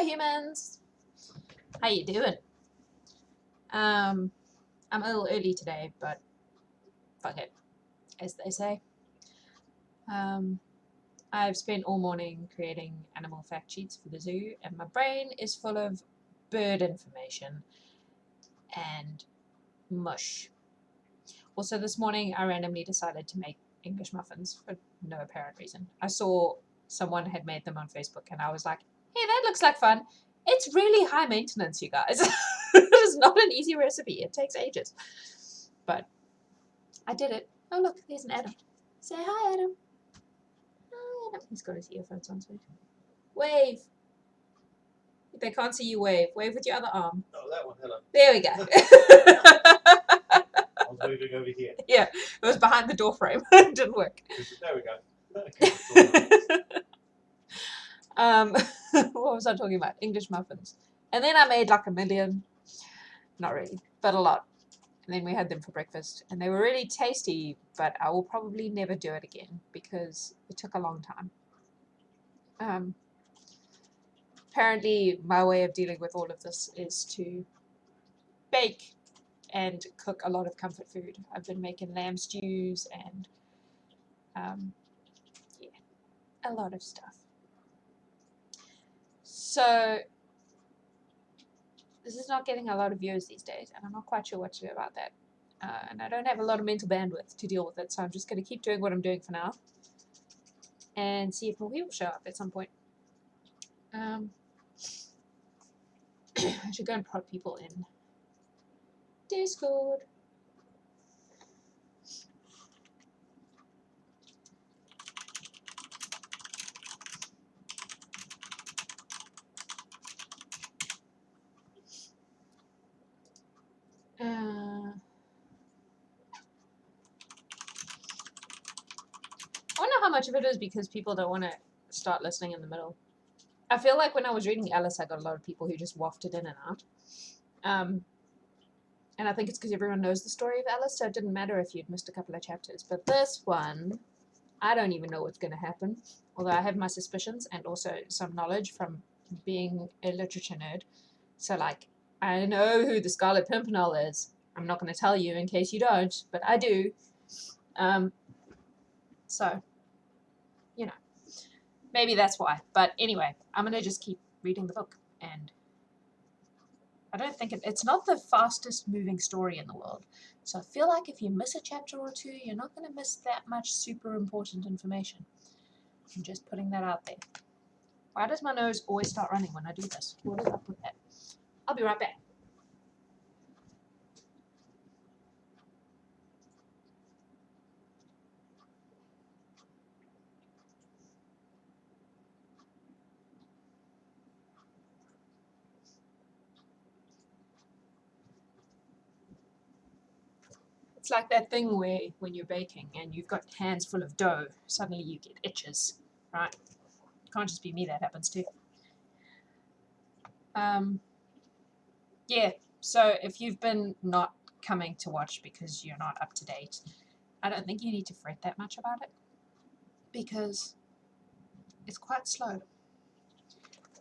Hello, humans. How you doing? I'm a little early today, but fuck it, as they say. I've spent all morning creating animal fact sheets for the zoo, and my brain is full of bird information and mush. Also, this morning I randomly decided to make English muffins for no apparent reason. I saw someone had made them on Facebook, and I was like, hey, that looks like fun. It's really high maintenance, you guys. It's not an easy recipe. It takes ages. But I did it. Oh, look, there's an Adam. Say hi, Adam. Hi, Adam. He's got his earphones on, sweet. Wave. If they can't see you, wave. Wave with your other arm. Oh, that one. Hello. There we go. I was moving over here. Yeah, it was behind the door frame. It didn't work. There we go. What was I talking about? English muffins. And then I made like a million. Not really, but a lot. And then we had them for breakfast. And they were really tasty, but I will probably never do it again because it took a long time. Apparently, my way of dealing with all of this is to bake and cook a lot of comfort food. I've been making lamb stews and yeah, a lot of stuff. So this is not getting a lot of views these days, and I'm not quite sure what to do about that. And I don't have a lot of mental bandwidth to deal with it, so I'm just going to keep doing what I'm doing for now and see if more people show up at some point. I should go and prod people in Discord. I wonder how much of it is because people don't want to start listening in the middle. I feel like when I was reading Alice, I got a lot of people who just wafted in and out. And I think it's because everyone knows the story of Alice, so it didn't matter if you'd missed a couple of chapters. But this one, I don't even know what's going to happen. Although I have my suspicions and also some knowledge from being a literature nerd. So, like, I know who the Scarlet Pimpernel is. I'm not going to tell you in case you don't, but I do. So, you know, maybe that's why. But anyway, I'm going to just keep reading the book. And I don't think it's not the fastest moving story in the world. So I feel like if you miss a chapter or two, you're not going to miss that much super important information. I'm just putting that out there. Why does my nose always start running when I do this? What is up with that? I'll be right back. It's like that thing where when you're baking and you've got hands full of dough, suddenly you get itches, right? Can't just be me, that happens too. Yeah, so if you've been not coming to watch because you're not up to date, I don't think you need to fret that much about it because it's quite slow.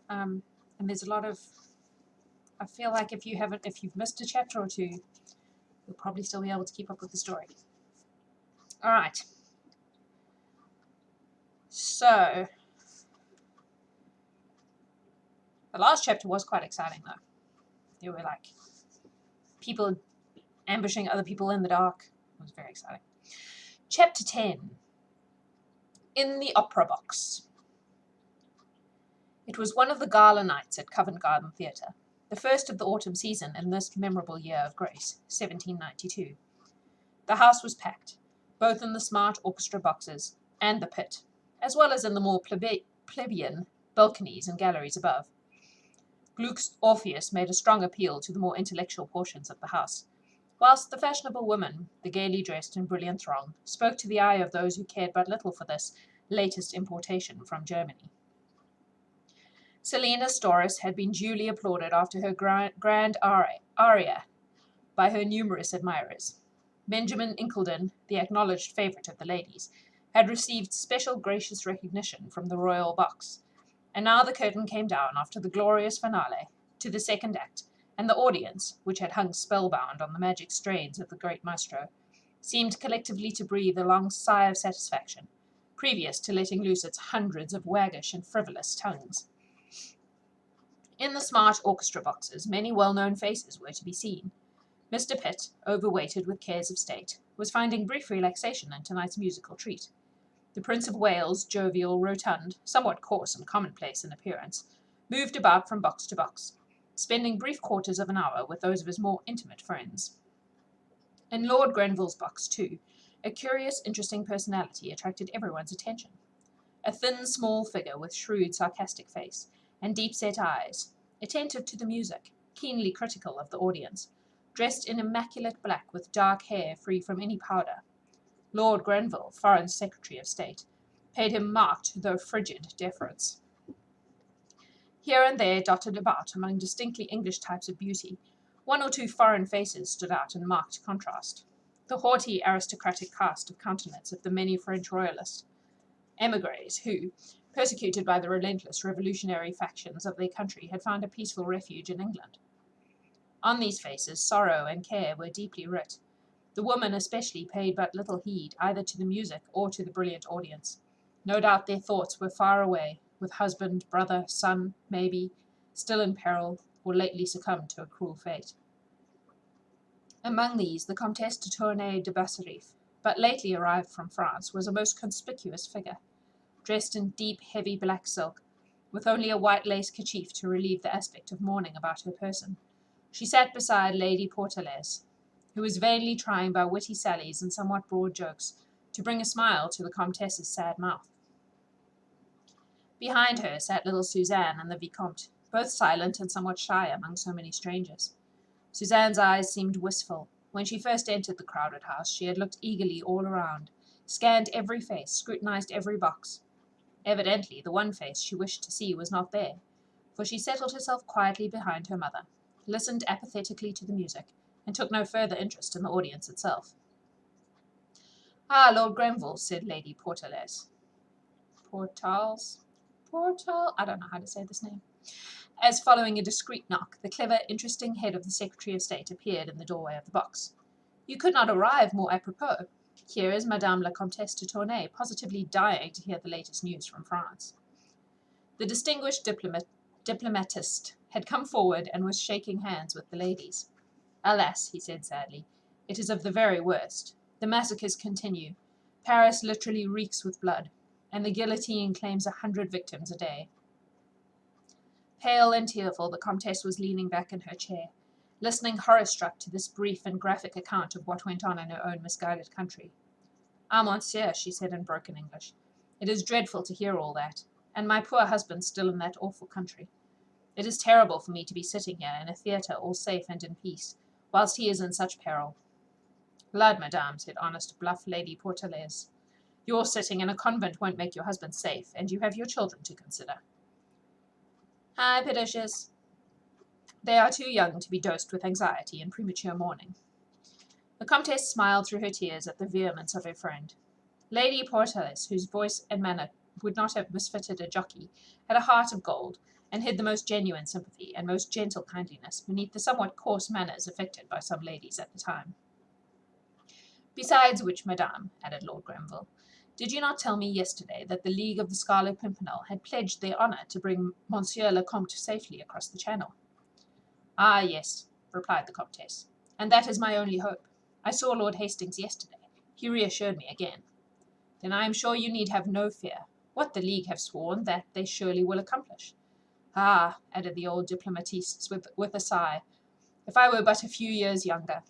And there's a lot of, I feel like if you've missed a chapter or two, you'll probably still be able to keep up with the story. All right. So the last chapter was quite exciting, though. There were like people ambushing other people in the dark. It was very exciting. Chapter 10. In the Opera Box. It was one of the gala nights at Covent Garden Theatre, the first of the autumn season in this memorable year of grace, 1792. The house was packed, both in the smart orchestra boxes and the pit, as well as in the more plebeian balconies and galleries above. Glück's Orpheus made a strong appeal to the more intellectual portions of the house, whilst the fashionable women, the gaily dressed and brilliant throng, spoke to the eye of those who cared but little for this latest importation from Germany. Selina's Storis had been duly applauded after her grand aria by her numerous admirers. Benjamin Incledon, the acknowledged favourite of the ladies, had received special gracious recognition from the royal box, And now the curtain came down after the glorious finale to the second act, and the audience, which had hung spellbound on the magic strains of the great maestro, seemed collectively to breathe a long sigh of satisfaction, previous to letting loose its hundreds of waggish and frivolous tongues. In the smart orchestra boxes, many well-known faces were to be seen. Mr. Pitt, overweighted with cares of state, was finding brief relaxation in tonight's musical treat. The Prince of Wales, jovial, rotund, somewhat coarse and commonplace in appearance, moved about from box to box, spending brief quarters of an hour with those of his more intimate friends. In Lord Grenville's box, too, a curious, interesting personality attracted everyone's attention. A thin, small figure with shrewd, sarcastic face and deep-set eyes, attentive to the music, keenly critical of the audience, dressed in immaculate black with dark hair free from any powder. Lord Grenville, Foreign Secretary of State, paid him marked though frigid deference. Here and there, dotted about among distinctly English types of beauty, one or two foreign faces stood out in marked contrast. The haughty aristocratic cast of countenance of the many French royalists, émigrés who, persecuted by the relentless revolutionary factions of their country, had found a peaceful refuge in England. On these faces sorrow and care were deeply writ. The women especially paid but little heed either to the music or to the brilliant audience. No doubt their thoughts were far away, with husband, brother, son, maybe, still in peril, or lately succumbed to a cruel fate. Among these, the Comtesse de Tournay de Basseriff, but lately arrived from France, was a most conspicuous figure, dressed in deep, heavy black silk, with only a white lace kerchief to relieve the aspect of mourning about her person. She sat beside Lady Portalaise, who was vainly trying by witty sallies and somewhat broad jokes to bring a smile to the Comtesse's sad mouth. Behind her sat little Suzanne and the Vicomte, both silent and somewhat shy among so many strangers. Suzanne's eyes seemed wistful. When she first entered the crowded house, she had looked eagerly all around, scanned every face, scrutinized every box. Evidently, the one face she wished to see was not there, for she settled herself quietly behind her mother, listened apathetically to the music, and took no further interest in the audience itself. "Ah, Lord Grenville," said Lady Portalaise. I don't know how to say this name. As, following a discreet knock, the clever, interesting head of the Secretary of State appeared in the doorway of the box. "You could not arrive more apropos. Here is Madame la Comtesse de Tournay, positively dying to hear the latest news from France." The distinguished diplomatist had come forward and was shaking hands with the ladies. "Alas," he said sadly, "it is of the very worst. The massacres continue. Paris literally reeks with blood, and the guillotine claims 100 victims a day." Pale and tearful, the Comtesse was leaning back in her chair, listening horror-struck to this brief and graphic account of what went on in her own misguided country. "Ah, monsieur," she said in broken English, "it is dreadful to hear all that, and my poor husband still in that awful country. It is terrible for me to be sitting here in a theatre all safe and in peace, whilst he is in such peril." "Lud, madame," said honest, bluff Lady Portalaise, "your sitting in a convent won't make your husband safe, and you have your children to consider." "Hi, Pedicious." "They are too young to be dosed with anxiety and premature mourning." The Comtesse smiled through her tears at the vehemence of her friend. Lady Portalaise, whose voice and manner would not have misfitted a jockey, had a heart of gold, and hid the most genuine sympathy and most gentle kindliness beneath the somewhat coarse manners affected by some ladies at the time. "Besides which, madame," added Lord Grenville, "did you not tell me yesterday that the League of the Scarlet Pimpernel had pledged their honour to bring Monsieur le Comte safely across the Channel?" "Ah, yes," replied the Comtesse, "and that is my only hope. I saw Lord Hastings yesterday. He reassured me again." "Then I am sure you need have no fear. What the League have sworn, that they surely will accomplish." "Ah," added the old diplomatiste with a sigh, "if I were but a few years younger."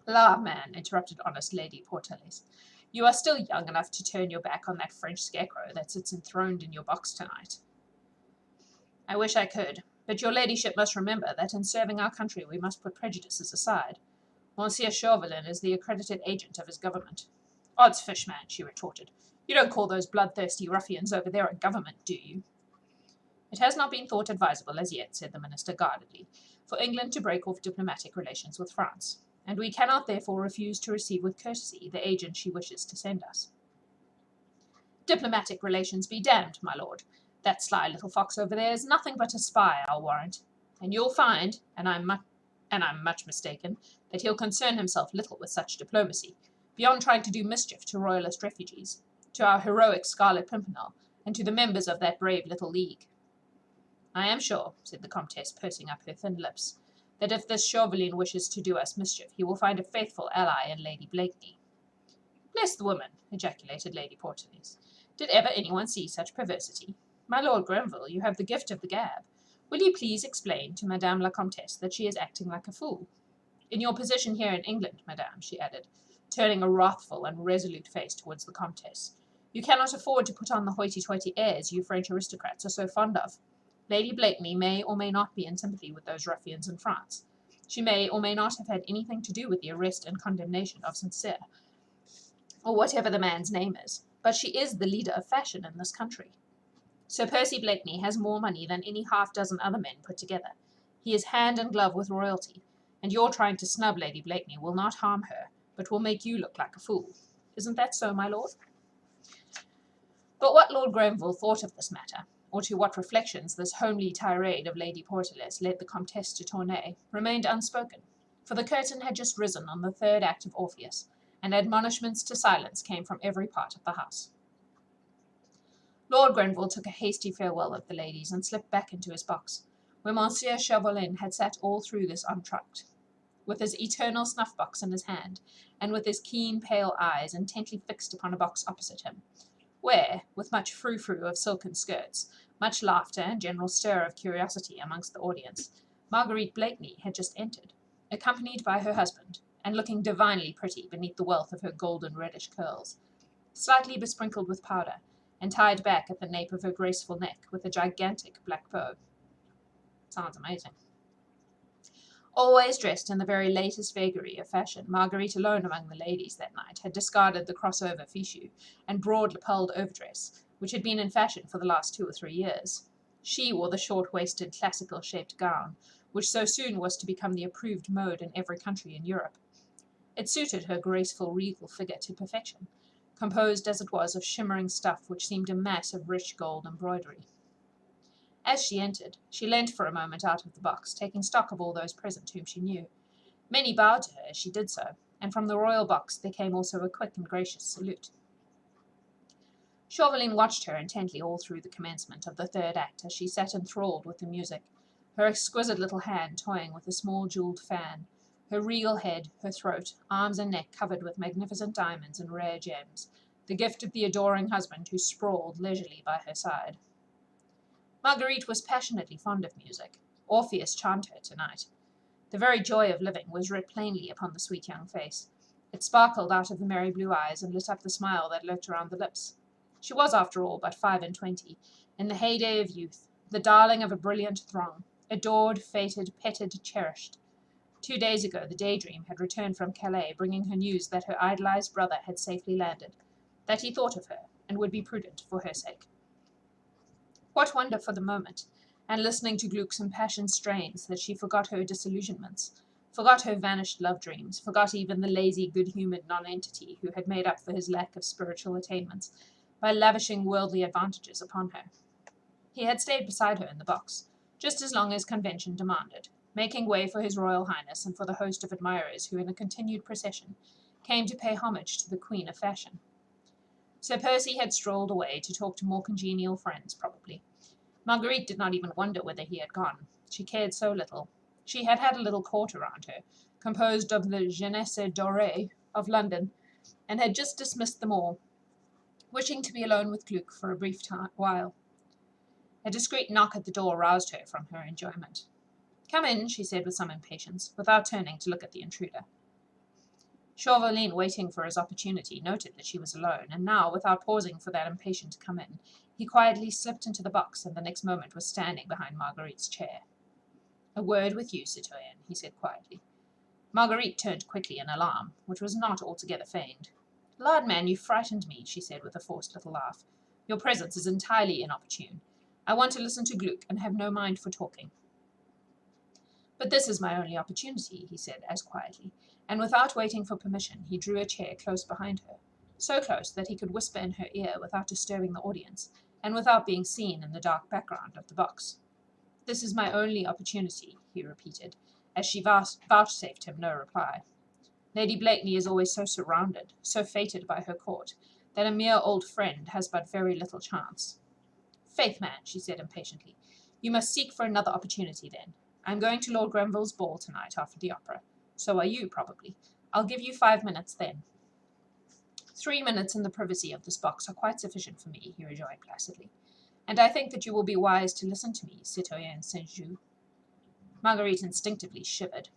"La, man," interrupted honest Lady Portalaise, "you are still young enough to turn your back on that French scarecrow that sits enthroned in your box tonight." "I wish I could, but your ladyship must remember that in serving our country we must put prejudices aside. Monsieur Chauvelin is the accredited agent of his government." "Odds fish, man," she retorted, "you don't call those bloodthirsty ruffians over there a government, do you?" "It has not been thought advisable as yet," said the minister guardedly, "for England to break off diplomatic relations with France, and we cannot therefore refuse to receive with courtesy the agent she wishes to send us." "Diplomatic relations be damned, my lord. That sly little fox over there is nothing but a spy, I'll warrant. And you'll find, and I'm much mistaken, that he'll concern himself little with such diplomacy, beyond trying to do mischief to royalist refugees, to our heroic Scarlet Pimpernel, and to the members of that brave little league. I am sure, said the Comtesse, pursing up her thin lips, that if this Chauvelin wishes to do us mischief, he will find a faithful ally in Lady Blakeney. Bless the woman, ejaculated Lady Portelaise. Did ever anyone see such perversity? My Lord Grenville, you have the gift of the gab. Will you please explain to Madame la Comtesse that she is acting like a fool? In your position here in England, Madame, she added, turning a wrathful and resolute face towards the Comtesse, you cannot afford to put on the hoity-toity airs you French aristocrats are so fond of. Lady Blakeney may or may not be in sympathy with those ruffians in France. She may or may not have had anything to do with the arrest and condemnation of Sincere, or whatever the man's name is, but she is the leader of fashion in this country. Sir Percy Blakeney has more money than any half-dozen other men put together. He is hand and glove with royalty, and your trying to snub Lady Blakeney will not harm her, but will make you look like a fool. Isn't that so, my lord? But what Lord Grenville thought of this matter, or to what reflections this homely tirade of Lady Portelaise led the Comtesse de Tournay, remained unspoken, for the curtain had just risen on the third act of Orpheus, and admonishments to silence came from every part of the house. Lord Grenville took a hasty farewell of the ladies and slipped back into his box, where Monsieur Chauvelin had sat all through this entr'acte, with his eternal snuff-box in his hand, and with his keen pale eyes intently fixed upon a box opposite him, where, with much frou-frou of silken skirts, much laughter and general stir of curiosity amongst the audience, Marguerite Blakeney had just entered, accompanied by her husband, and looking divinely pretty beneath the wealth of her golden reddish curls, slightly besprinkled with powder, and tied back at the nape of her graceful neck with a gigantic black bow. Sounds amazing. Always dressed in the very latest vagary of fashion, Marguerite alone among the ladies that night had discarded the crossover fichu and broad-lapelled overdress, which had been in fashion for the last 2 or 3 years. She wore the short-waisted, classical-shaped gown, which so soon was to become the approved mode in every country in Europe. It suited her graceful, regal figure to perfection, composed as it was of shimmering stuff which seemed a mass of rich gold embroidery. As she entered, she leant for a moment out of the box, taking stock of all those present whom she knew. Many bowed to her as she did so, and from the royal box there came also a quick and gracious salute. Chauvelin watched her intently all through the commencement of the third act as she sat enthralled with the music, her exquisite little hand toying with a small jewelled fan, her regal head, her throat, arms and neck covered with magnificent diamonds and rare gems, the gift of the adoring husband who sprawled leisurely by her side. Marguerite was passionately fond of music. Orpheus charmed her tonight. The very joy of living was writ plainly upon the sweet young face. It sparkled out of the merry blue eyes and lit up the smile that lurked around the lips. She was, after all, but 25, in the heyday of youth, the darling of a brilliant throng, adored, fated, petted, cherished. 2 days ago the Daydream had returned from Calais, bringing her news that her idolized brother had safely landed, that he thought of her, and would be prudent for her sake. What wonder for the moment, and listening to Glück's impassioned strains, that she forgot her disillusionments, forgot her vanished love-dreams, forgot even the lazy, good-humoured nonentity who had made up for his lack of spiritual attainments by lavishing worldly advantages upon her. He had stayed beside her in the box, just as long as convention demanded, making way for his Royal Highness and for the host of admirers who, in a continued procession, came to pay homage to the Queen of Fashion. Sir Percy had strolled away to talk to more congenial friends, probably. Marguerite did not even wonder whither he had gone. She cared so little. She had had a little court around her, composed of the jeunesse dorée of London, and had just dismissed them all, wishing to be alone with Glück for a brief while. A discreet knock at the door roused her from her enjoyment. "Come in," she said with some impatience, without turning to look at the intruder. Chauvelin, waiting for his opportunity, noted that she was alone, and now, without pausing for that impatient to come in, he quietly slipped into the box, and the next moment was standing behind Marguerite's chair. "A word with you, citoyenne," he said quietly. Marguerite turned quickly in alarm, which was not altogether feigned. "Lord, man, you frightened me," she said with a forced little laugh. "Your presence is entirely inopportune. I want to listen to Glück, and have no mind for talking." "But this is my only opportunity," he said as quietly, and without waiting for permission he drew a chair close behind her, so close that he could whisper in her ear without disturbing the audience, and without being seen in the dark background of the box. "This is my only opportunity," he repeated, as she vouchsafed him no reply. "Lady Blakeney is always so surrounded, so fated by her court, that a mere old friend has but very little chance." "Faith, man," she said impatiently, "you must seek for another opportunity then. I am going to Lord Grenville's ball tonight after the opera. So are you, probably. I'll give you 5 minutes then." 3 minutes in the privacy of this box are quite sufficient for me," he rejoined placidly. "And I think that you will be wise to listen to me, citoyen Saint-Just." Marguerite instinctively shivered.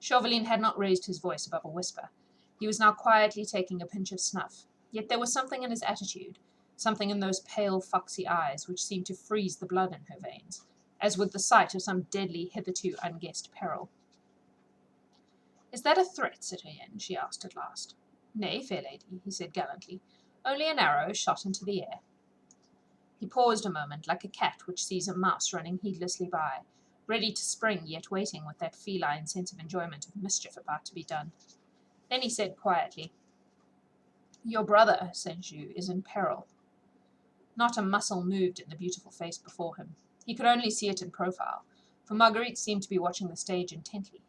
Chauvelin had not raised his voice above a whisper. He was now quietly taking a pinch of snuff. Yet there was something in his attitude, something in those pale, foxy eyes, which seemed to freeze the blood in her veins, as with the sight of some deadly, hitherto unguessed peril. "Is that a threat, citoyen?" she asked at last. "Nay, fair lady," he said gallantly, "only an arrow shot into the air." He paused a moment, like a cat which sees a mouse running heedlessly by, ready to spring, yet waiting with that feline sense of enjoyment of mischief about to be done. Then he said quietly, "Your brother, Saint-Just, is in peril." Not a muscle moved in the beautiful face before him. He could only see it in profile, for Marguerite seemed to be watching the stage intently.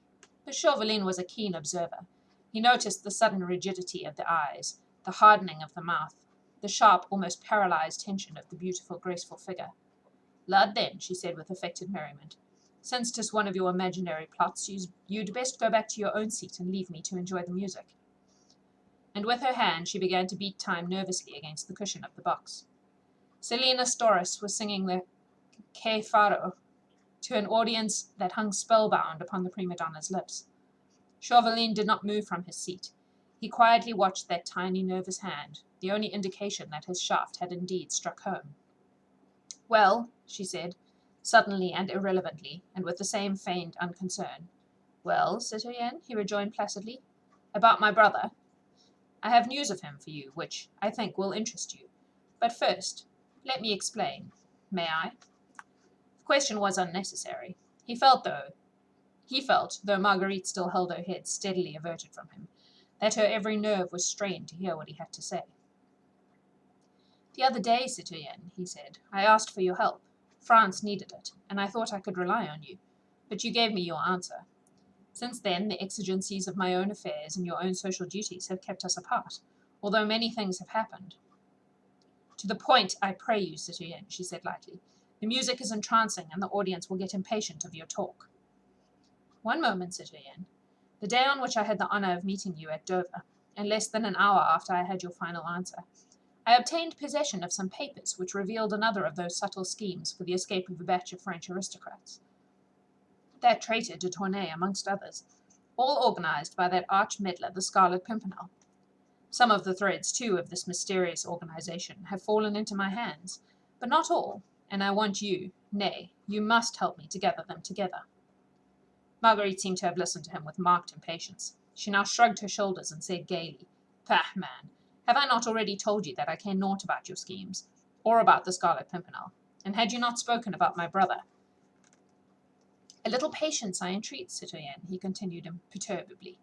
But Chauvelin was a keen observer. He noticed the sudden rigidity of the eyes, the hardening of the mouth, the sharp, almost paralyzed tension of the beautiful, graceful figure. "Lud, then," she said with affected merriment, "since 'tis one of your imaginary plots, you'd best go back to your own seat and leave me to enjoy the music." And with her hand she began to beat time nervously against the cushion of the box. Selina Storace was singing the Che Faro to an audience that hung spellbound upon the prima donna's lips. Chauvelin did not move from his seat. He quietly watched that tiny nervous hand, the only indication that his shaft had indeed struck home. "Well," she said, suddenly and irrelevantly, and with the same feigned unconcern. "Well, citoyen," he rejoined placidly, "about my brother. I have news of him for you, which, I think, will interest you. But first, let me explain. May I?" The question was unnecessary. He felt, though Marguerite still held her head steadily averted from him, that her every nerve was strained to hear what he had to say. "The other day, citoyen," he said, "I asked for your help. France needed it, and I thought I could rely on you. But you gave me your answer. Since then, the exigencies of my own affairs and your own social duties have kept us apart, although many things have happened." "To the point, I pray you, citoyen," she said lightly. "The music is entrancing, and the audience will get impatient of your talk." "One moment, citoyen. The day on which I had the honour of meeting you at Dover, and less than an hour after I had your final answer, I obtained possession of some papers which revealed another of those subtle schemes for the escape of a batch of French aristocrats. That traitor de Tournay, amongst others, all organized by that arch meddler, the Scarlet Pimpernel. Some of the threads, too, of this mysterious organization have fallen into my hands, but not all, and I want you, nay, you must help me to gather them together." Marguerite seemed to have listened to him with marked impatience. She now shrugged her shoulders and said gaily, "Pah, man, have I not already told you that I care naught about your schemes, or about the Scarlet Pimpernel? And had you not spoken about my brother?" "A little patience, I entreat, citoyen," he continued imperturbably.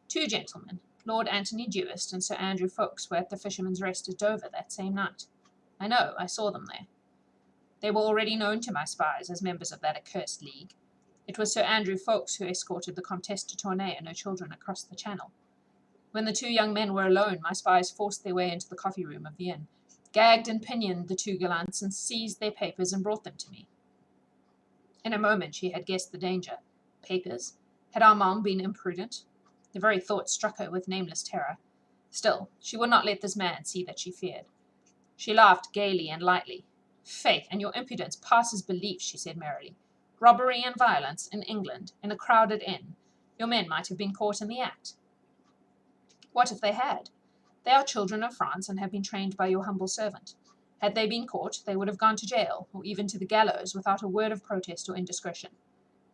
"Two gentlemen, Lord Anthony Dewhurst and Sir Andrew Ffoulkes, were at the Fisherman's Rest at Dover that same night. I know, I saw them there. They were already known to my spies as members of that accursed league. It was Sir Andrew Ffoulkes who escorted the Comtesse de Tournay and her children across the Channel. When the two young men were alone, my spies forced their way into the coffee-room of the inn, gagged and pinioned the two gallants, and seized their papers and brought them to me." In a moment she had guessed the danger. Papers? Had Armand been imprudent? The very thought struck her with nameless terror. Still, she would not let this man see that she feared. She laughed gaily and lightly. "Faith, and your impudence passes belief," she said merrily. "Robbery and violence in England, in a crowded inn. Your men might have been caught in the act." "What if they had? They are children of France and have been trained by your humble servant. Had they been caught, they would have gone to jail, or even to the gallows, without a word of protest or indiscretion.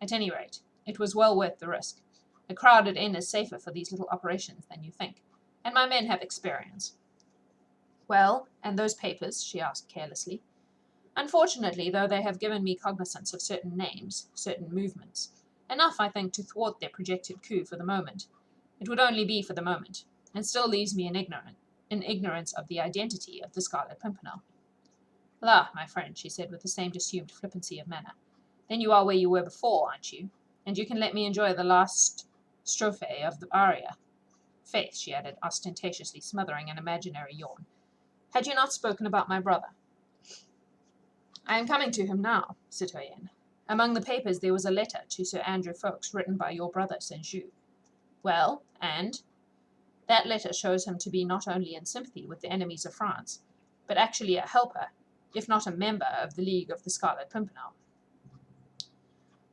At any rate, it was well worth the risk. A crowded inn is safer for these little operations than you think, and my men have experience." "Well, and those papers?" she asked carelessly. "Unfortunately, though they have given me cognizance of certain names, certain movements, enough, I think, to thwart their projected coup for the moment, it would only be for the moment, and still leaves me in ignorance of the identity of the Scarlet Pimpernel." La, my friend, she said with the same assumed flippancy of manner. Then you are where you were before, aren't you? And you can let me enjoy the last strophe of the aria. Faith, she added, ostentatiously smothering an imaginary yawn. Had you not spoken about my brother? I am coming to him now, citoyenne. Among the papers there was a letter to Sir Andrew Ffoulkes written by your brother St. Well, and? That letter shows him to be not only in sympathy with the enemies of France, but actually a helper, if not a member of the League of the Scarlet Pimpernel.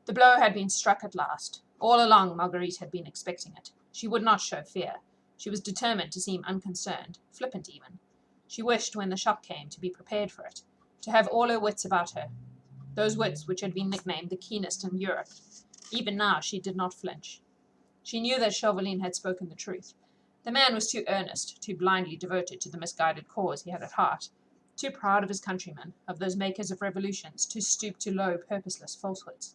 The blow had been struck at last. All along Marguerite had been expecting it. She would not show fear. She was determined to seem unconcerned, flippant even. She wished, when the shock came, to be prepared for it, to have all her wits about her, those wits which had been nicknamed the keenest in Europe. Even now she did not flinch. She knew that Chauvelin had spoken the truth. The man was too earnest, too blindly devoted to the misguided cause he had at heart, too proud of his countrymen, of those makers of revolutions, to stoop to low, purposeless falsehoods.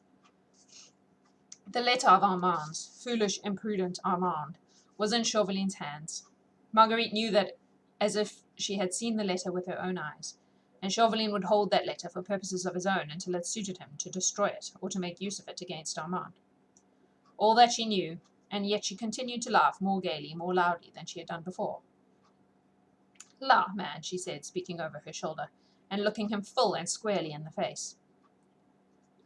The letter of Armand's, foolish, imprudent Armand, was in Chauvelin's hands. Marguerite knew that as if she had seen the letter with her own eyes, and Chauvelin would hold that letter for purposes of his own until it suited him to destroy it or to make use of it against Armand. All that she knew, and yet she continued to laugh more gaily, more loudly than she had done before. La, man, she said, speaking over her shoulder, and looking him full and squarely in the face.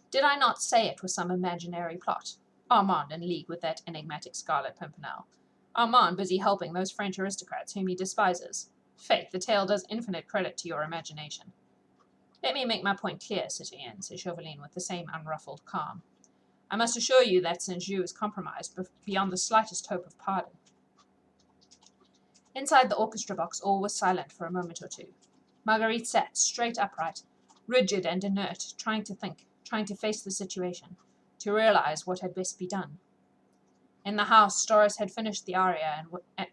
Did I not say it was some imaginary plot? Armand in league with that enigmatic Scarlet Pimpernel. Armand busy helping those French aristocrats whom he despises. Faith, the tale does infinite credit to your imagination. Let me make my point clear, citoyenne, said Chauvelin with the same unruffled calm. I must assure you that St. is compromised beyond the slightest hope of pardon. Inside the orchestra box all was silent for a moment or two. Marguerite sat straight upright, rigid and inert, trying to think, trying to face the situation, to realize what had best be done. In the house, Doris had finished the aria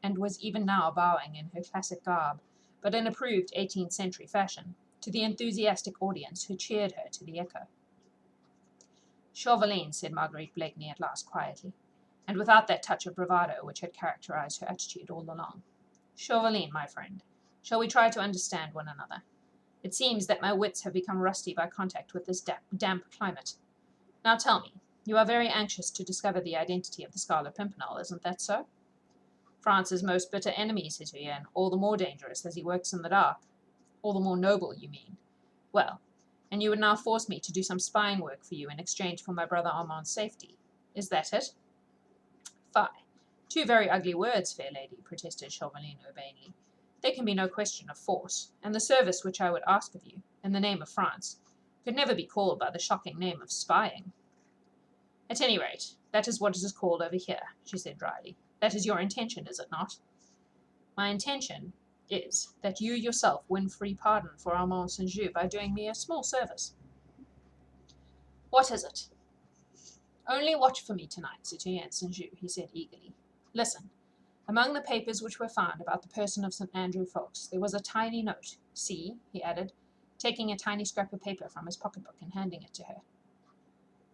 and was even now bowing in her classic garb, but in approved 18th century fashion, to the enthusiastic audience who cheered her to the echo. Chauvelin, said Marguerite Blakeney at last quietly, and without that touch of bravado which had characterized her attitude all along. Chauvelin, my friend, shall we try to understand one another? It seems that my wits have become rusty by contact with this damp climate. Now tell me, you are very anxious to discover the identity of the Scarlet Pimpernel, isn't that so? France's most bitter enemy, citoyen, all the more dangerous as he works in the dark. All the more noble, you mean. Well, and you would now force me to do some spying work for you in exchange for my brother Armand's safety. Is that it? Fie. Two very ugly words, fair lady, protested Chauvelin urbanely. There can be no question of force, and the service which I would ask of you, in the name of France, could never be called by the shocking name of spying. At any rate, that is what it is called over here, she said dryly. That is your intention, is it not? My intention is that you yourself win free pardon for Armand St. by doing me a small service. What is it? Only watch for me tonight, citoyen St. he said eagerly. Listen. Among the papers which were found about the person of St. Andrew Ffoulkes, there was a tiny note. See, he added, taking a tiny scrap of paper from his pocketbook and handing it to her.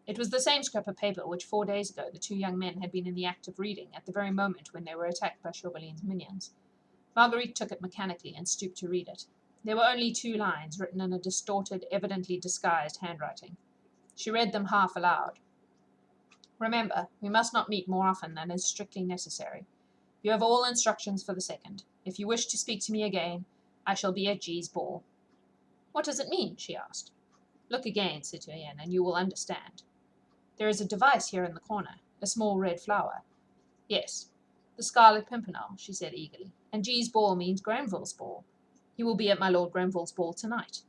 It was the same scrap of paper which 4 days ago the two young men had been in the act of reading at the very moment when they were attacked by Chauvelin's minions. Marguerite took it mechanically and stooped to read it. There were only 2 lines, written in a distorted, evidently disguised handwriting. She read them half aloud. Remember, we must not meet more often than is strictly necessary. You have all instructions for the second. If you wish to speak to me again, I shall be at G's ball. What does it mean? She asked. Look again, citoyenne, and you will understand. There is a device here in the corner, a small red flower. Yes, the Scarlet Pimpernel, she said eagerly, and G's ball means Grenville's ball. He will be at my Lord Grenville's ball tonight.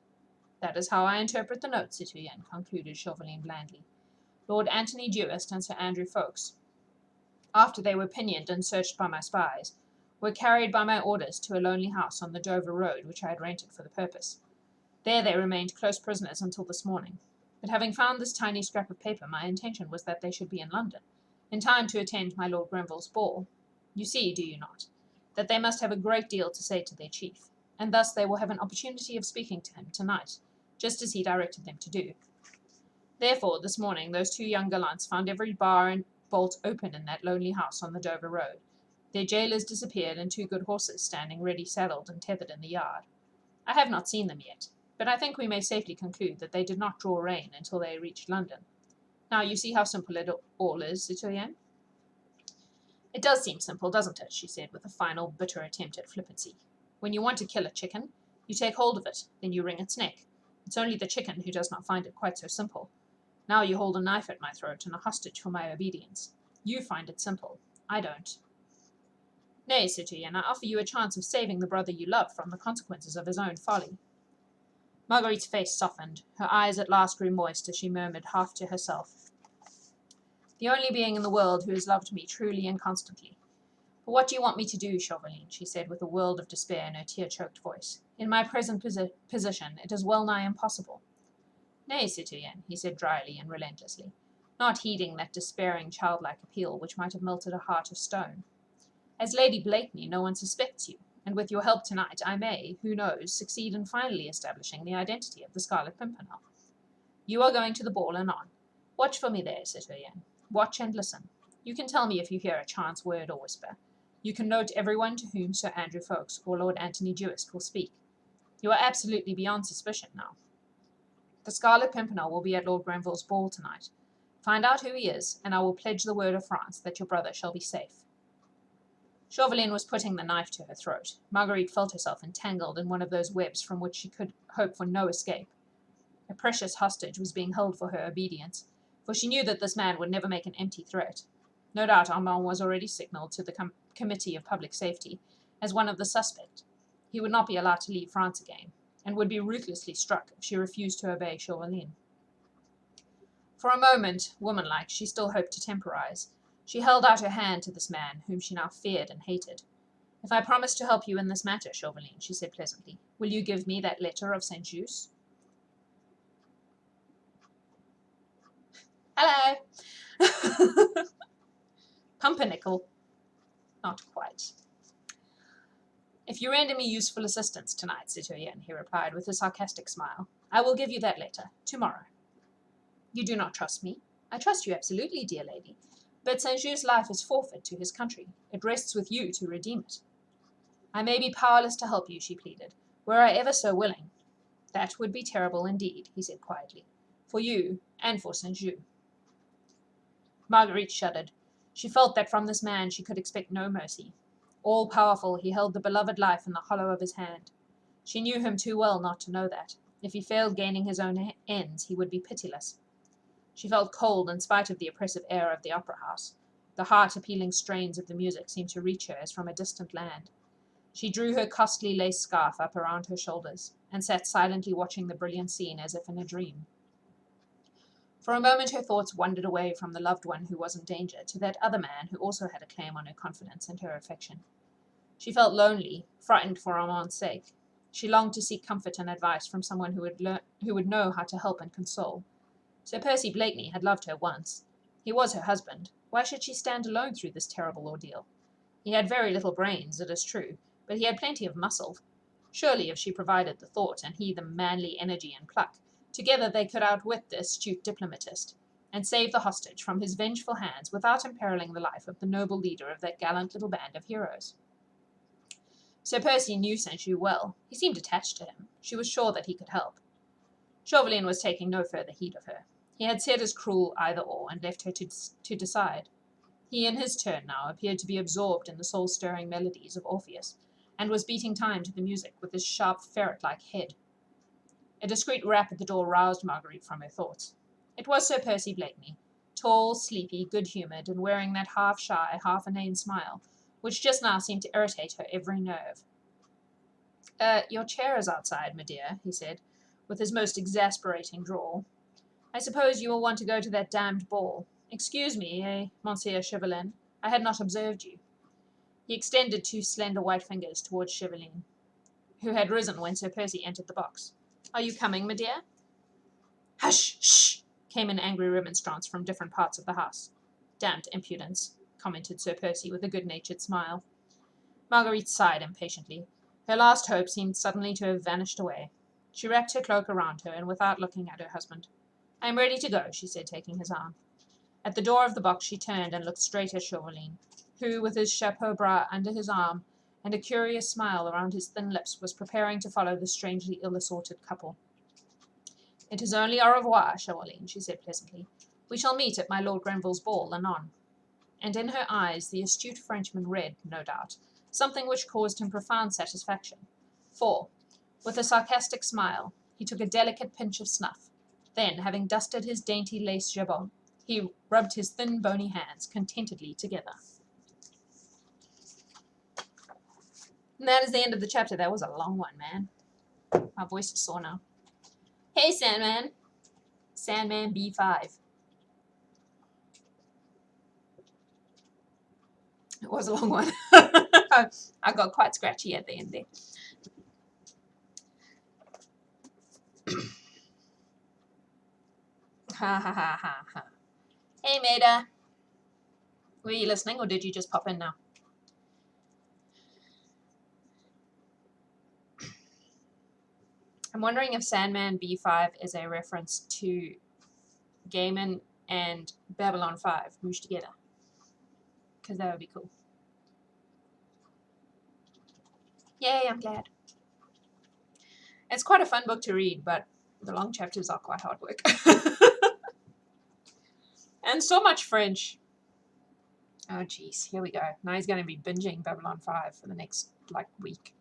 That is how I interpret the note, citoyenne, concluded Chauvelin blandly. Lord Anthony Dewhurst and Sir Andrew Ffoulkes, after they were pinioned and searched by my spies, were carried by my orders to a lonely house on the Dover road which I had rented for the purpose. There they remained close prisoners until this morning. But having found this tiny scrap of paper, my intention was that they should be in London, in time to attend my Lord Grenville's ball. You see, do you not, that they must have a great deal to say to their chief, and thus they will have an opportunity of speaking to him tonight, just as he directed them to do. Therefore, this morning, those 2 young gallants found every bar and bolt open in that lonely house on the Dover road. Their jailers disappeared, and 2 good horses standing ready saddled and tethered in the yard. I have not seen them yet, but I think we may safely conclude that they did not draw rein until they reached London. Now you see how simple it all is, citoyen?" "It does seem simple, doesn't it?" she said, with a final bitter attempt at flippancy. "When you want to kill a chicken, you take hold of it, then you wring its neck. It's only the chicken who does not find it quite so simple. Now you hold a knife at my throat and a hostage for my obedience. You find it simple. I don't." "Nay, citoyen, I offer you a chance of saving the brother you love from the consequences of his own folly." Marguerite's face softened. Her eyes at last grew moist as she murmured half to herself, "The only being in the world who has loved me truly and constantly. But what do you want me to do, Chauvelin?" she said with a world of despair in her tear-choked voice. "In my present position, it is well nigh impossible." "Nay, citoyen," he said dryly and relentlessly, not heeding that despairing childlike appeal which might have melted a heart of stone. "As Lady Blakeney, no one suspects you, and with your help tonight I may, who knows, succeed in finally establishing the identity of the Scarlet Pimpernel. You are going to the ball anon. Watch for me there, citoyen. Watch and listen. You can tell me if you hear a chance word or whisper. You can note everyone to whom Sir Andrew Ffoulkes or Lord Anthony Dewhurst will speak. You are absolutely beyond suspicion now. The Scarlet Pimpernel will be at Lord Grenville's ball tonight. Find out who he is, and I will pledge the word of France that your brother shall be safe." Chauvelin was putting the knife to her throat. Marguerite felt herself entangled in one of those webs from which she could hope for no escape. A precious hostage was being held for her obedience, for she knew that this man would never make an empty threat. No doubt Armand was already signalled to the Committee of Public Safety as one of the suspects. He would not be allowed to leave France again, and would be ruthlessly struck if she refused to obey Chauvelin. For a moment, womanlike, she still hoped to temporize. She held out her hand to this man, whom she now feared and hated. "If I promise to help you in this matter, Chauvelin," she said pleasantly, "will you give me that letter of St. Just?" "Hello!" "Pumpernickel." "Not quite." "If you render me useful assistance tonight, citoyen," he replied with a sarcastic smile, "I will give you that letter tomorrow." "You do not trust me?" "I trust you absolutely, dear lady. But St. Just's life is forfeit to his country. It rests with you to redeem it." "I may be powerless to help you," she pleaded, "were I ever so willing." "That would be terrible indeed," he said quietly, "for you and for St. Just." Marguerite shuddered. She felt that from this man she could expect no mercy. All-powerful, he held the beloved life in the hollow of his hand. She knew him too well not to know that. If he failed gaining his own ends, he would be pitiless. She felt cold in spite of the oppressive air of the opera house. The heart-appealing strains of the music seemed to reach her as from a distant land. She drew her costly lace scarf up around her shoulders, and sat silently watching the brilliant scene as if in a dream. For a moment her thoughts wandered away from the loved one who was in danger to that other man who also had a claim on her confidence and her affection. She felt lonely, frightened for Armand's sake. She longed to seek comfort and advice from someone who would know how to help and console. Sir Percy Blakeney had loved her once. He was her husband. Why should she stand alone through this terrible ordeal? He had very little brains, it is true, but he had plenty of muscle. Surely, if she provided the thought, and he the manly energy and pluck, together they could outwit the astute diplomatist, and save the hostage from his vengeful hands without imperiling the life of the noble leader of that gallant little band of heroes. Sir Percy knew St. Just well. He seemed attached to him. She was sure that he could help. Chauvelin was taking no further heed of her. He had said his cruel either-or, and left her to decide. He, in his turn now, appeared to be absorbed in the soul-stirring melodies of Orpheus, and was beating time to the music with his sharp ferret-like head. A discreet rap at the door roused Marguerite from her thoughts. It was Sir Percy Blakeney, tall, sleepy, good-humoured, and wearing that half-shy, half-inane smile, which just now seemed to irritate her every nerve. Your chair is outside, my dear," he said, with his most exasperating drawl. "I suppose you will want to go to that damned ball. Excuse me, Monsieur Chauvelin, I had not observed you." He extended two slender white fingers towards Chauvelin, who had risen when Sir Percy entered the box. "Are you coming, my dear?" "Hush! Shh!" came in angry remonstrance from different parts of the house. "Damned impudence," commented Sir Percy with a good-natured smile. Marguerite sighed impatiently. Her last hope seemed suddenly to have vanished away. She wrapped her cloak around her, and without looking at her husband. "I am ready to go," she said, taking his arm. At the door of the box she turned and looked straight at Chauvelin, who, with his chapeau bras under his arm, and a curious smile around his thin lips, was preparing to follow the strangely ill-assorted couple. It is only au revoir, Chauvelin, she said pleasantly. We shall meet at my Lord Grenville's ball anon. And in her eyes the astute Frenchman read, no doubt, something which caused him profound satisfaction. For, with a sarcastic smile, he took a delicate pinch of snuff. Then, having dusted his dainty lace jabot, he rubbed his thin bony hands contentedly together. And that is the end of the chapter. That was a long one, man. My voice is sore now. Hey, Sandman. Sandman B5. It was a long one. I got quite scratchy at the end there. Ha ha ha ha ha. Hey, Maida. Were you listening or did you just pop in now? I'm wondering if Sandman B5 is a reference to Gaiman and Babylon 5 mushed together. Because that would be cool. Yay, I'm glad. It's quite a fun book to read, but the long chapters are quite hard work. And so much French. Oh, jeez. Here we go. Now he's going to be binging Babylon 5 for the next, week.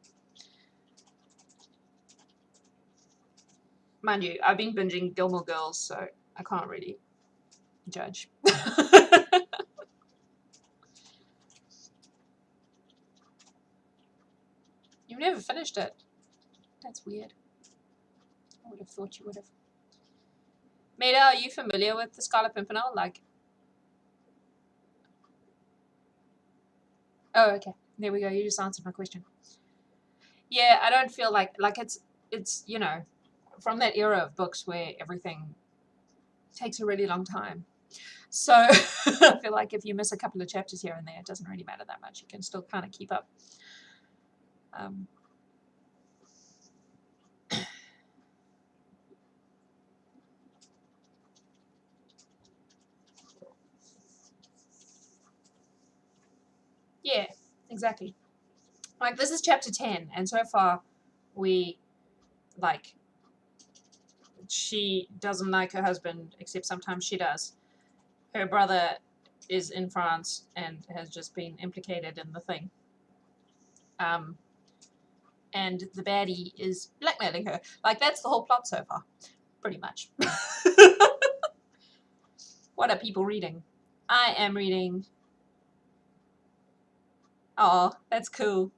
Mind you, I've been binging Gilmore Girls, so I can't really judge. You've never finished it. That's weird. I would have thought you would have. Maida, are you familiar with the Scarlet Pimpernel? Oh, okay. There we go. You just answered my question. Yeah, I don't feel like it's from that era of books where everything takes a really long time. So I feel like if you miss a couple of chapters here and there, it doesn't really matter that much. You can still kind of keep up. Yeah, exactly. This is chapter 10, and so far we, she doesn't like her husband, except sometimes she does. Her brother is in France and has just been implicated in the thing. And the baddie is blackmailing her. That's the whole plot so far, pretty much. What are people reading? I am reading... Oh, that's cool.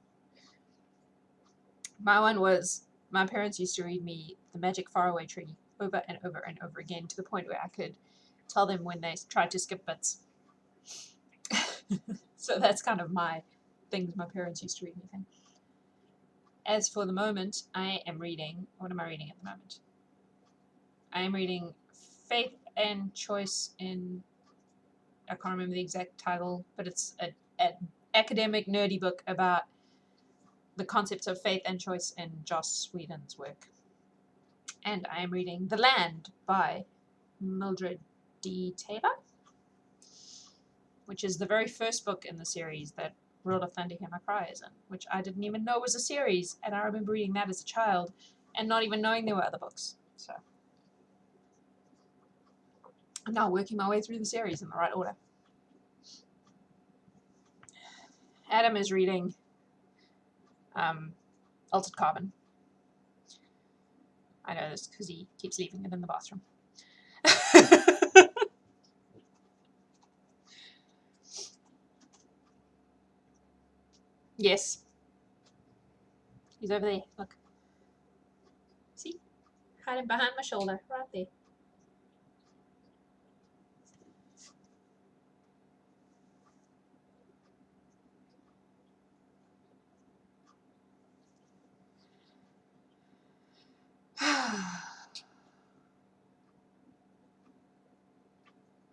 My one was, my parents used to read me The Magic Faraway Tree over and over and over again, to the point where I could tell them when they tried to skip bits. So that's kind of my things my parents used to read me thing. As for the moment, I am reading... What am I reading at the moment? I am reading Faith and Choice in... I can't remember the exact title, but it's an academic, nerdy book about the concepts of faith and choice in Joss Whedon's work. And I am reading The Land by Mildred D. Taylor, which is the very first book in the series that World of Thunder Hear My Cry is in, which I didn't even know was a series, and I remember reading that as a child and not even knowing there were other books. So I'm now working my way through the series in the right order. Adam is reading Altered Carbon. I know this because he keeps leaving it in the bathroom. Yes. He's over there. Look. See? Hiding behind my shoulder. Right there.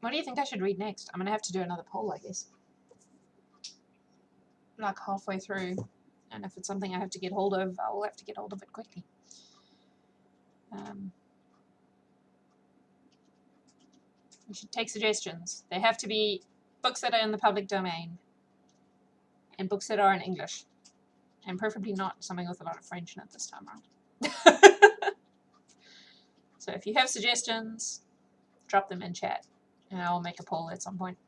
What do you think I should read next? I'm going to have to do another poll, I guess. Halfway through. And if it's something I have to get hold of, I will have to get hold of it quickly. We should take suggestions. They have to be books that are in the public domain. And books that are in English. And preferably not something with a lot of French in it this time around. So if you have suggestions, drop them in chat, and I'll make a poll at some point.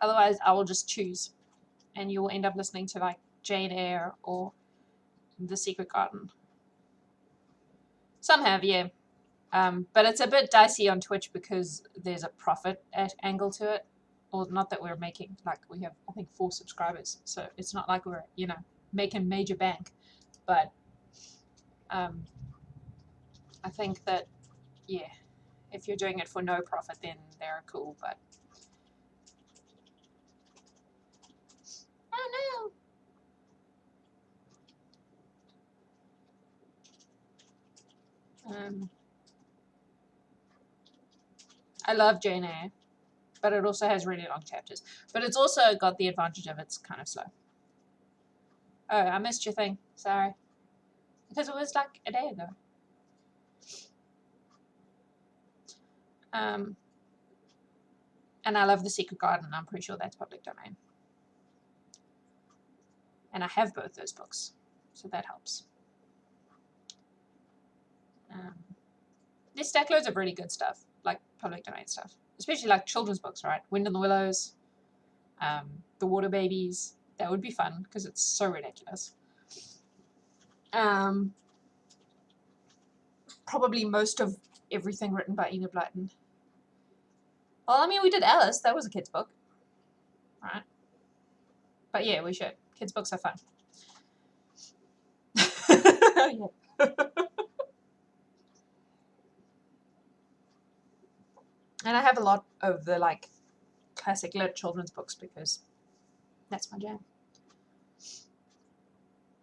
Otherwise, I will just choose, and you will end up listening to like Jane Eyre or The Secret Garden. Some have, yeah. But it's a bit dicey on Twitch because there's a profit angle to it. Or not that we're making, like we have, I think, 4 subscribers. So it's not like we're, you know, making major bank. But I think that, yeah, if you're doing it for no profit, then they're cool. But oh no. I love Jane Eyre, but it also has really long chapters. But it's also got the advantage of it's kind of slow. Oh, I missed your thing. Sorry. Because it was like a day ago. And I love The Secret Garden. I'm pretty sure that's public domain. And I have both those books, so that helps. There's stack loads of really good stuff, like public domain stuff. Especially like children's books, right? Wind in the Willows, The Water Babies. That would be fun because it's so ridiculous. Probably most of everything written by Enid Blyton. Well, I mean, we did Alice. That was a kid's book. Right? But yeah, we should. Kids' books are fun. Yeah. And I have a lot of the like classic lit children's books because that's my jam.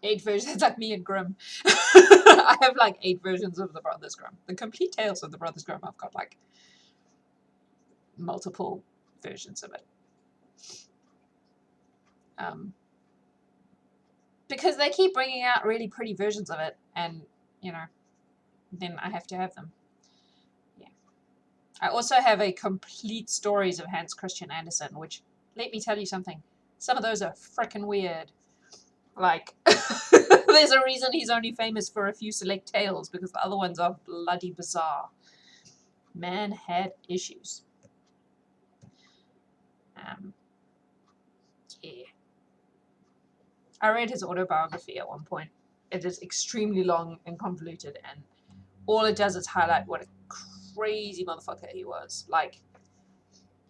8 versions. It's like me and Grimm. I have like 8 versions of the Brothers Grimm. The complete tales of the Brothers Grimm. I've got like multiple versions of it. Because they keep bringing out really pretty versions of it, and you know, then I have to have them. Yeah. I also have a complete stories of Hans Christian Andersen, which, let me tell you something, some of those are frickin' weird. Like, there's a reason he's only famous for a few select tales, because the other ones are bloody bizarre. Man had issues. Yeah. I read his autobiography at one point. It is extremely long and convoluted, and all it does is highlight what a crazy motherfucker he was. Like,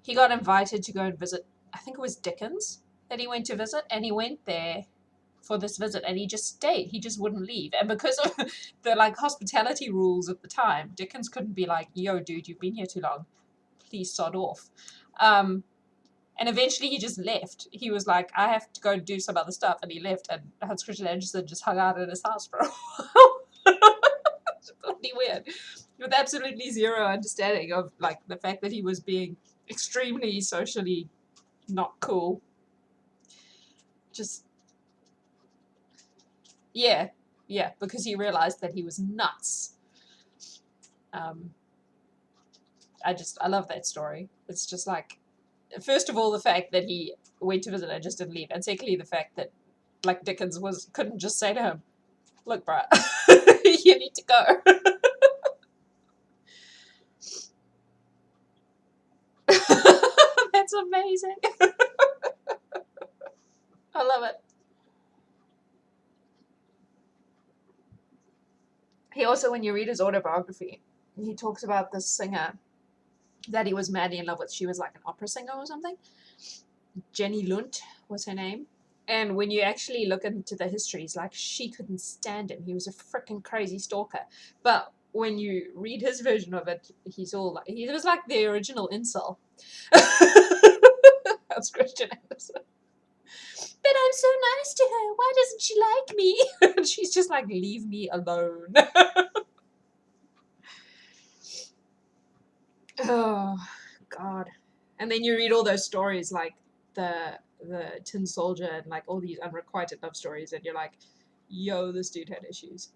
he got invited to go and visit, I think it was Dickens that he went to visit, and he went there for this visit, and he just stayed. He just wouldn't leave. And because of the, like, hospitality rules at the time, Dickens couldn't be like, yo, dude, you've been here too long. Please sod off. And eventually he just left. He was like, I have to go do some other stuff. And he left. And Hans Christian Andersen just hung out in his house for a while. It's bloody weird. With absolutely zero understanding of like the fact that he was being extremely socially not cool. Just, yeah, because he realized that he was nuts. I love that story. It's just like, first of all, the fact that he went to visit and just didn't leave, and secondly, the fact that like Dickens couldn't just say to him, "Look, bruh, you need to go." That's amazing. I love it. He also, when you read his autobiography, he talks about this singer that he was madly in love with. She was like an opera singer or something. Jenny Lunt was her name. And when you actually look into the histories, like, she couldn't stand him. He was a freaking crazy stalker. But when you read his version of it, he's all like, he was like the original incel. That's Christian Andersen. But I'm so nice to her. Why doesn't she like me? And she's just like, leave me alone. Oh, God. And then you read all those stories, like the Tin Soldier and like all these unrequited love stories, and you're like, yo, this dude had issues.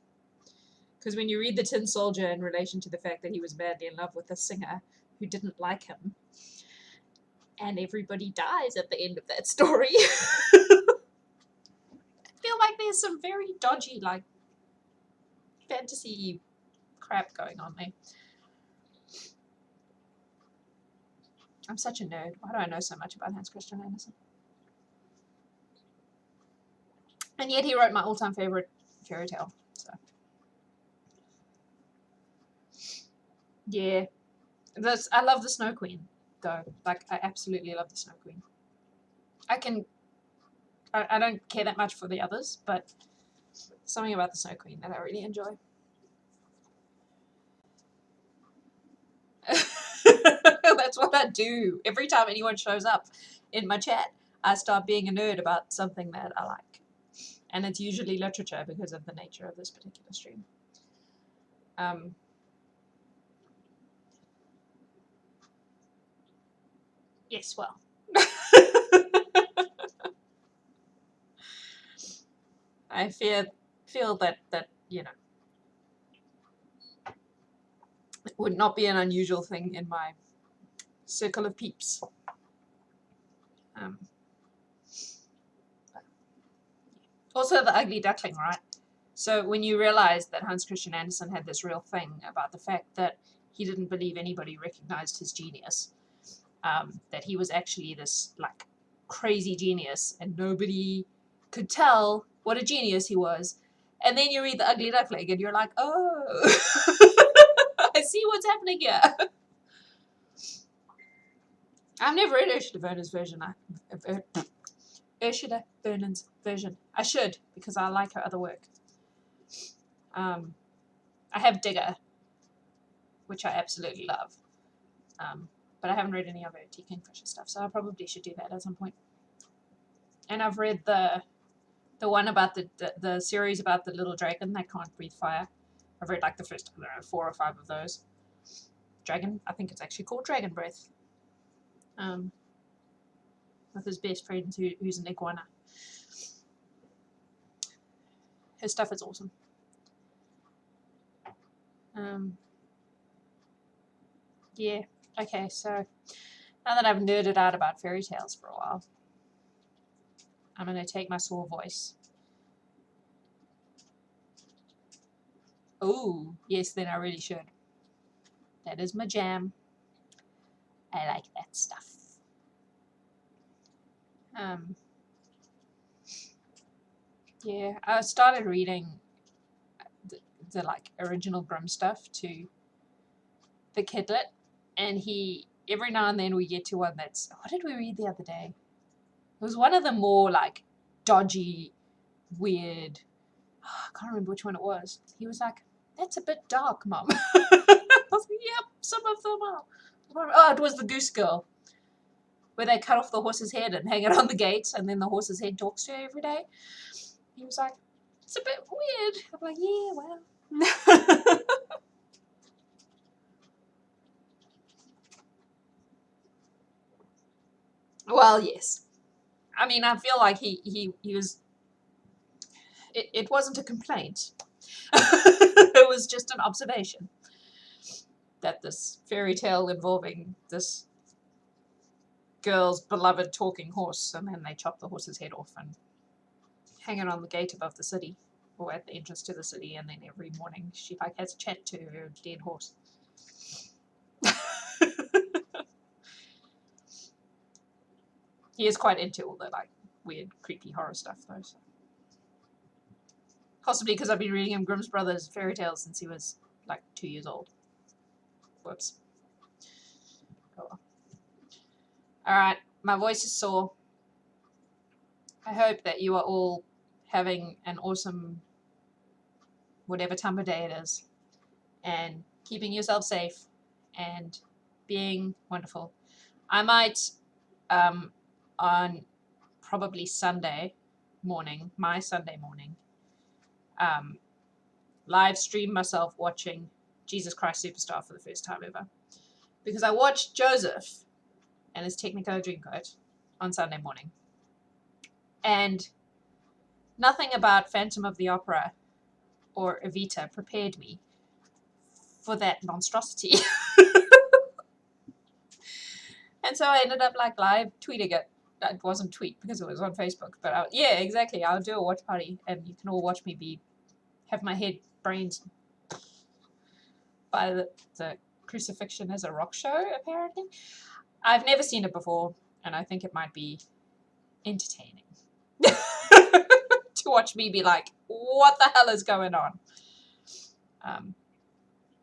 Because when you read the Tin Soldier in relation to the fact that he was madly in love with a singer who didn't like him, and everybody dies at the end of that story, I feel like there's some very dodgy, like, fantasy crap going on there. I'm such a nerd. Why do I know so much about Hans Christian Andersen? And yet he wrote my all-time favorite fairy tale. So yeah, I love the Snow Queen though. Like I absolutely love the Snow Queen. I don't care that much for the others, but something about the Snow Queen that I really enjoy. That's what I do. Every time anyone shows up in my chat, I start being a nerd about something that I like. And it's usually literature because of the nature of this particular stream. Yes, well. I feel that, you know, it would not be an unusual thing in my circle of peeps. Also, the ugly duckling, right? So when you realize that Hans Christian Andersen had this real thing about the fact that he didn't believe anybody recognized his genius, that he was actually this like crazy genius and nobody could tell what a genius he was. And then you read The Ugly Duckling and you're like, oh, I see what's happening here. I've never read Ursula Vernon's version. Ursula Vernon's version. I should, because I like her other work. I have Digger, which I absolutely love. But I haven't read any of her T. Kingfisher stuff, so I probably should do that at some point. And I've read the one about the series about the little dragon that can't breathe fire. I've read like the first, I don't know, 4 or 5 of those. Dragon, I think it's actually called Dragon Breath. With his best friend who's an iguana. His stuff is awesome. Yeah, okay, so now that I've nerded out about fairy tales for a while, I'm going to take my sore voice. Oh, yes, then I really should. That is my jam. I like that stuff. Yeah, I started reading the like original Grimm stuff to the kidlet, and every now and then we get to one that's, what did we read the other day? It was one of the more like dodgy, weird, I can't remember which one it was. He was like, that's a bit dark, Mum. I was like, yep, some of them are. Oh, it was The Goose Girl, where they cut off the horse's head and hang it on the gate, and then the horse's head talks to her every day. He was like, it's a bit weird. I'm like, yeah, well. Well, yes. I mean, I feel like he was... It wasn't a complaint. It was just an observation that this fairy tale involving this girl's beloved talking horse, and then they chop the horse's head off and hang it on the gate above the city, or at the entrance to the city, and then every morning she like has a chat to her dead horse. He is quite into all the like weird, creepy horror stuff, though. So. Possibly because I've been reading him Grimm's Brothers fairy tales since he was like 2 years old. Whoops. Oh well. Alright, my voice is sore. I hope that you are all having an awesome whatever time of day it is, and keeping yourself safe and being wonderful. I might on probably Sunday morning, my Sunday morning, live stream myself watching Jesus Christ Superstar for the first time ever, because I watched Joseph and his Technicolor Dreamcoat on Sunday morning, and nothing about Phantom of the Opera or Evita prepared me for that monstrosity. And so I ended up like live tweeting it. It wasn't tweet because it was on Facebook, but yeah, exactly. I'll do a watch party, and you can all watch me have my brains by the crucifixion as a rock show, apparently. I've never seen it before, and I think it might be entertaining to watch me be like, what the hell is going on?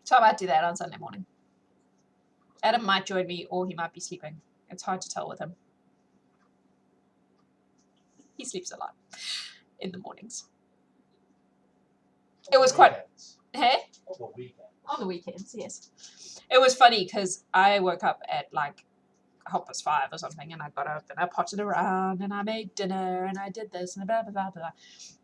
So I might do that on Sunday morning. Adam might join me, or he might be sleeping. It's hard to tell with him. He sleeps a lot in the mornings. It was quite... Hey? On the weekends, yes. It was funny because I woke up at like 5:30 or something, and I got up and I potted around and I made dinner and I did this and blah blah blah blah.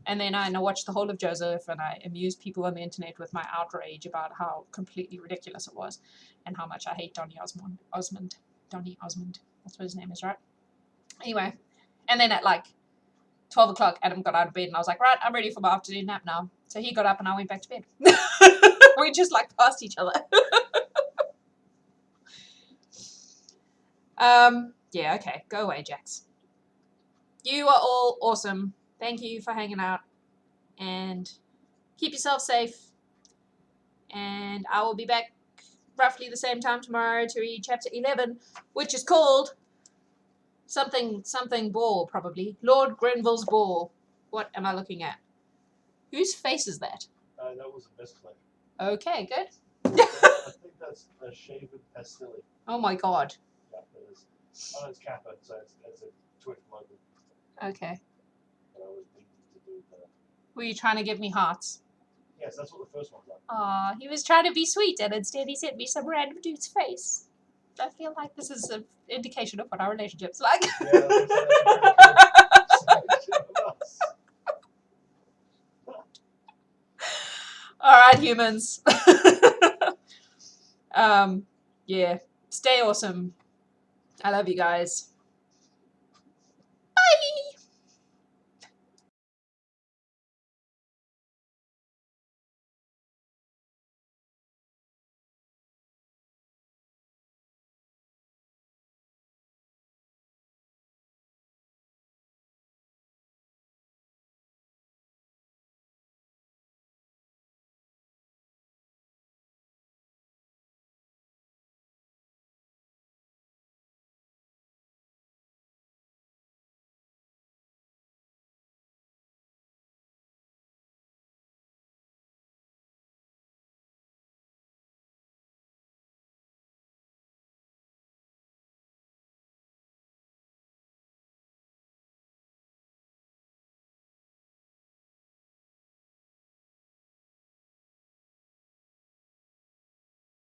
And then I watched the whole of Joseph, and I amused people on the internet with my outrage about how completely ridiculous it was and how much I hate Donny Osmond. Donny Osmond. That's what his name is, right? Anyway, and then at like 12 o'clock, Adam got out of bed and I was like, right, I'm ready for my afternoon nap now. So he got up and I went back to bed. We just like passed each other. Yeah, okay. Go away, Jax. You are all awesome. Thank you for hanging out. And keep yourself safe. And I will be back roughly the same time tomorrow to read chapter 11, which is called something ball, probably. Lord Grenville's Ball. What am I looking at? Whose face is that? That was a misclick. Okay, good. I think that's a shaven pastilli. Oh my god. Yeah, it is. Oh, it's Kappa, so it's a Twitch logo. Okay. But I was thinking to do that. Were you trying to give me hearts? Yes, that's what the first one's like. Aw, he was trying to be sweet, and instead he sent me some random dude's face. I feel like this is an indication of what our relationship's like. Yeah, Alright, humans. Yeah. Stay awesome. I love you guys.